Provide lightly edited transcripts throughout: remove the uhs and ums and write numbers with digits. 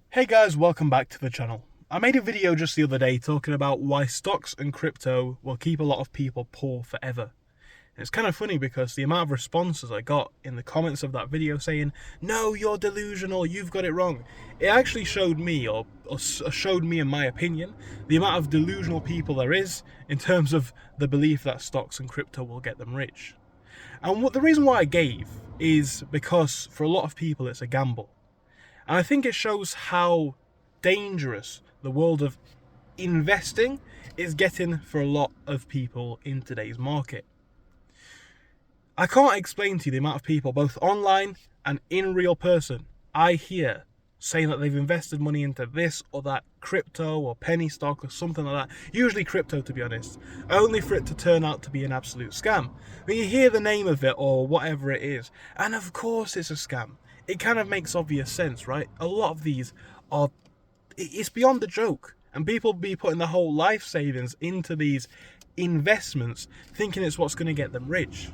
Hey guys, welcome back to the channel. I made a video just the other day talking about why stocks and crypto will keep a lot of people poor forever. And it's kind of funny because the amount of responses I got in the comments of that video saying, no, you're delusional, you've got it wrong. It actually showed me, or showed me in my opinion, the amount of delusional people there is in terms of the belief that stocks and crypto will get them rich. And the reason why I gave is because for a lot of people it's a gamble. And I think it shows how dangerous the world of investing is getting for a lot of people in today's market. I can't explain to you the amount of people, both online and in real person, I hear saying that they've invested money into this or that crypto or penny stock or something like that. Usually crypto, to be honest, only for it to turn out to be an absolute scam. When you hear the name of it or whatever it is, and of course it's a scam. It kind of makes obvious sense, right? A lot of these are, it's beyond a joke. And people be putting their whole life savings into these investments thinking it's what's going to get them rich.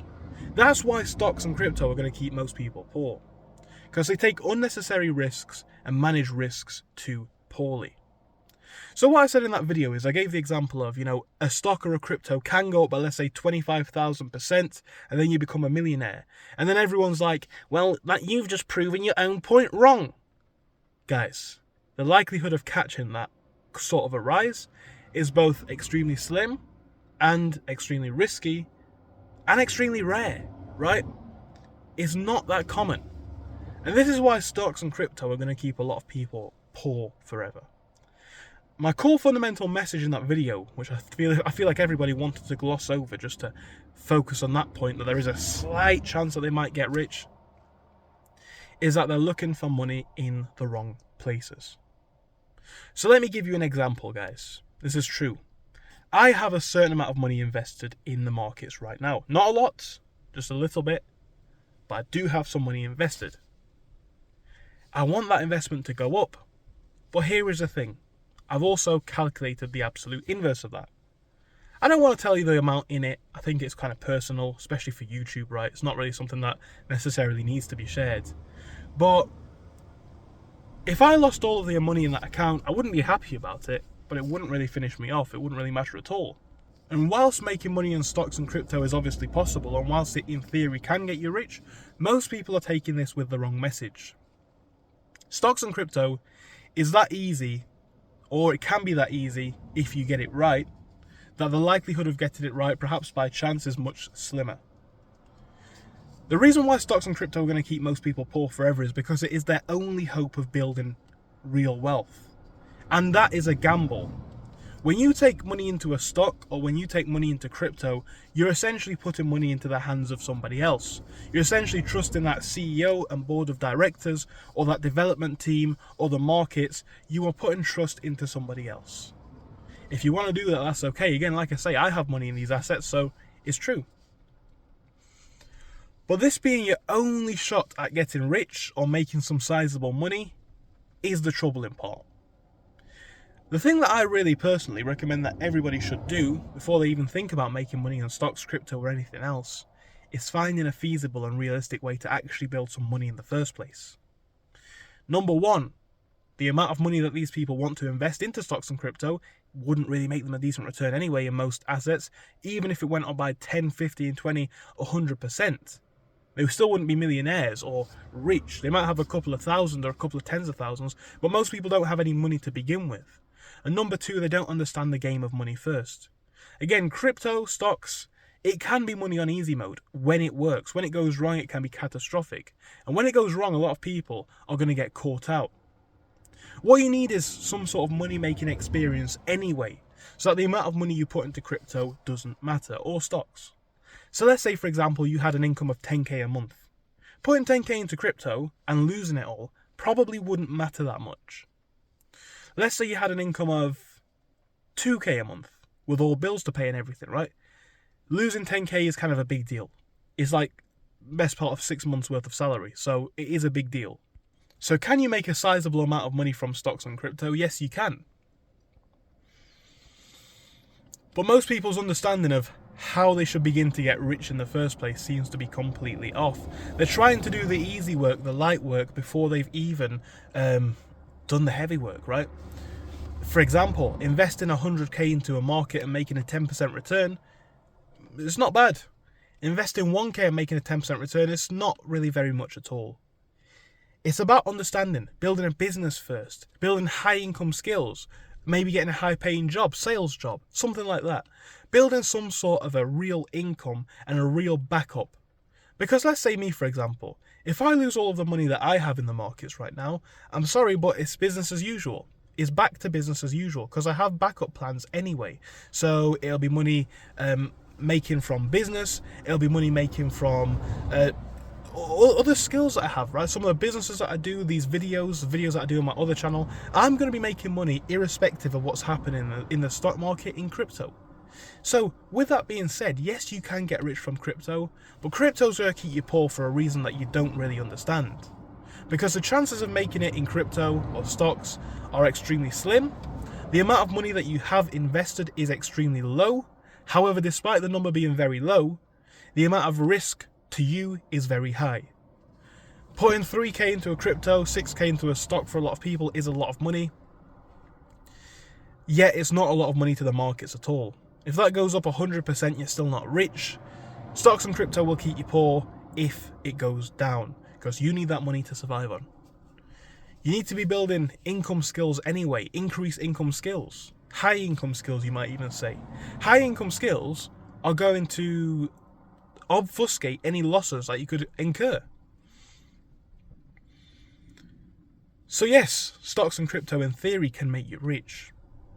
That's why stocks and crypto are going to keep most people poor. Because they take unnecessary risks and manage risks too poorly. So what I said in that video is I gave the example of, a stock or a crypto can go up by, let's say, 25,000%, and then you become a millionaire. And then everyone's like, well, you've just proven your own point wrong. Guys, the likelihood of catching that sort of a rise is both extremely slim and extremely risky and extremely rare, right? It's not that common. And this is why stocks and crypto are going to keep a lot of people poor forever. My core fundamental message in that video, which I feel like everybody wanted to gloss over just to focus on that point, that there is a slight chance that they might get rich, is that they're looking for money in the wrong places. So let me give you an example, guys. This is true. I have a certain amount of money invested in the markets right now. Not a lot, just a little bit, but I do have some money invested. I want that investment to go up, but here is the thing. I've also calculated the absolute inverse of that. I don't want to tell you the amount in it. I think it's kind of personal, especially for YouTube, right? It's not really something that necessarily needs to be shared. But if I lost all of the money in that account, I wouldn't be happy about it, but it wouldn't really finish me off. It wouldn't really matter at all. And whilst making money in stocks and crypto is obviously possible, and whilst it in theory can get you rich, most people are taking this with the wrong message. Stocks and crypto is that easy, or it can be that easy if you get it right, that the likelihood of getting it right, perhaps by chance, is much slimmer. The reason why stocks and crypto are going to keep most people poor forever is because it is their only hope of building real wealth. And that is a gamble. When you take money into a stock or when you take money into crypto, you're essentially putting money into the hands of somebody else. You're essentially trusting that CEO and board of directors or that development team or the markets. You are putting trust into somebody else. If you want to do that, that's okay. Again, like I say, I have money in these assets, so it's true. But this being your only shot at getting rich or making some sizable money is the troubling part. The thing that I really personally recommend that everybody should do before they even think about making money on stocks, crypto, or anything else is finding a feasible and realistic way to actually build some money in the first place. Number one, the amount of money that these people want to invest into stocks and crypto wouldn't really make them a decent return anyway in most assets, even if it went up by 10, 15, 20, 100%. They still wouldn't be millionaires or rich. They might have a couple of thousand or a couple of tens of thousands, but most people don't have any money to begin with. And number two, they don't understand the game of money first. Again, crypto, stocks, it can be money on easy mode when it works. When it goes wrong, it can be catastrophic. And when it goes wrong, a lot of people are going to get caught out. What you need is some sort of money-making experience anyway, so that the amount of money you put into crypto doesn't matter, or stocks. So let's say, for example, you had an income of 10k a month. Putting 10k into crypto and losing it all probably wouldn't matter that much. Let's say you had an income of 2k a month with all bills to pay and everything, right? Losing 10k is kind of a big deal. It's like best part of 6 months worth of salary, so it is a big deal. So can you make a sizable amount of money from stocks and crypto? Yes, you can. But most people's understanding of how they should begin to get rich in the first place seems to be completely off. They're trying to do the easy work, the light work, before they've even done the heavy work, right? For example, investing 100k into a market and making a 10% return, it's not bad. Investing 1k and making a 10% return is not really very much at all. It's about understanding, building a business first, building high income skills, maybe getting a high paying job, sales job, something like that. Building some sort of a real income and a real backup. Because let's say me, for example, if I lose all of the money that I have in the markets right now, I'm sorry, but it's business as usual. It's back to business as usual because I have backup plans anyway. So it'll be money making from business, it'll be money making from other skills that I have, right? Some of the businesses that I do, these videos that I do on my other channel, I'm going to be making money irrespective of what's happening in the stock market, in crypto. So with that being said, yes, you can get rich from crypto, but crypto's going to keep you poor for a reason that you don't really understand. Because the chances of making it in crypto or stocks are extremely slim. The amount of money that you have invested is extremely low. However, despite the number being very low, the amount of risk to you is very high. Putting 3k into a crypto, 6k into a stock for a lot of people is a lot of money. Yet it's not a lot of money to the markets at all. If that goes up 100%, you're still not rich. Stocks and crypto will keep you poor if it goes down, because you need that money to survive on. You need to be building income skills anyway, increase income skills. High income skills, you might even say. High income skills are going to obfuscate any losses that you could incur. So yes, stocks and crypto in theory can make you rich.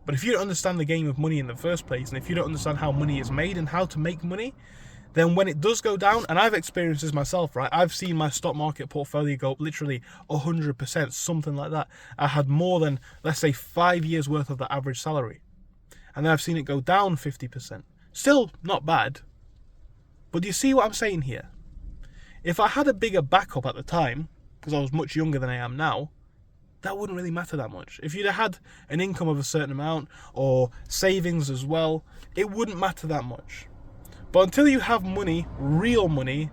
But if you don't understand the game of money in the first place, and if you don't understand how money is made and how to make money, then when it does go down, and I've experienced this myself, right? I've seen my stock market portfolio go up literally 100%, something like that. I had more than, let's say, 5 years worth of the average salary. And then I've seen it go down 50%. Still not bad. But do you see what I'm saying here? If I had a bigger backup at the time, because I was much younger than I am now, that wouldn't really matter that much. If you'd have had an income of a certain amount or savings as well, it wouldn't matter that much. But until you have money, real money,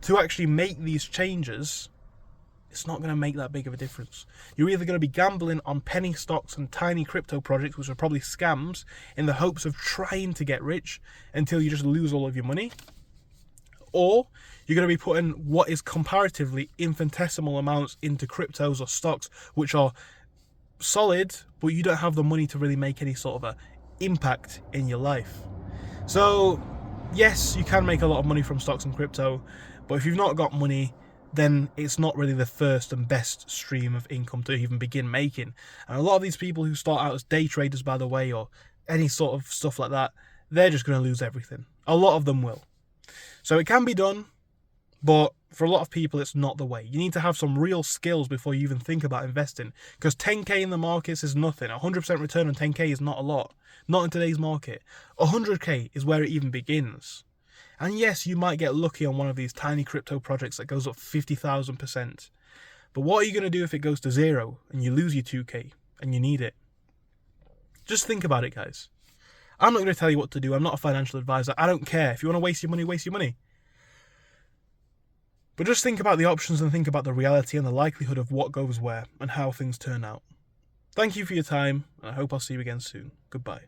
to actually make these changes, it's not going to make that big of a difference. You're either going to be gambling on penny stocks and tiny crypto projects, which are probably scams, in the hopes of trying to get rich until you just lose all of your money, or you're going to be putting what is comparatively infinitesimal amounts into cryptos or stocks, which are solid, but you don't have the money to really make any sort of a impact in your life. So yes, you can make a lot of money from stocks and crypto, but if you've not got money, then it's not really the first and best stream of income to even begin making. And a lot of these people who start out as day traders, by the way, or any sort of stuff like that, they're just going to lose everything. A lot of them will. So it can be done, but for a lot of people, it's not the way. You need to have some real skills before you even think about investing, because 10k in the markets is nothing. 100% return on 10k is not a lot. Not in today's market. 100k is where it even begins. And yes, you might get lucky on one of these tiny crypto projects that goes up 50,000%. But what are you going to do if it goes to zero and you lose your 2k and you need it? Just think about it, guys. I'm not going to tell you what to do. I'm not a financial advisor. I don't care. If you want to waste your money, waste your money. But just think about the options and think about the reality and the likelihood of what goes where and how things turn out. Thank you for your time, and I hope I'll see you again soon. Goodbye.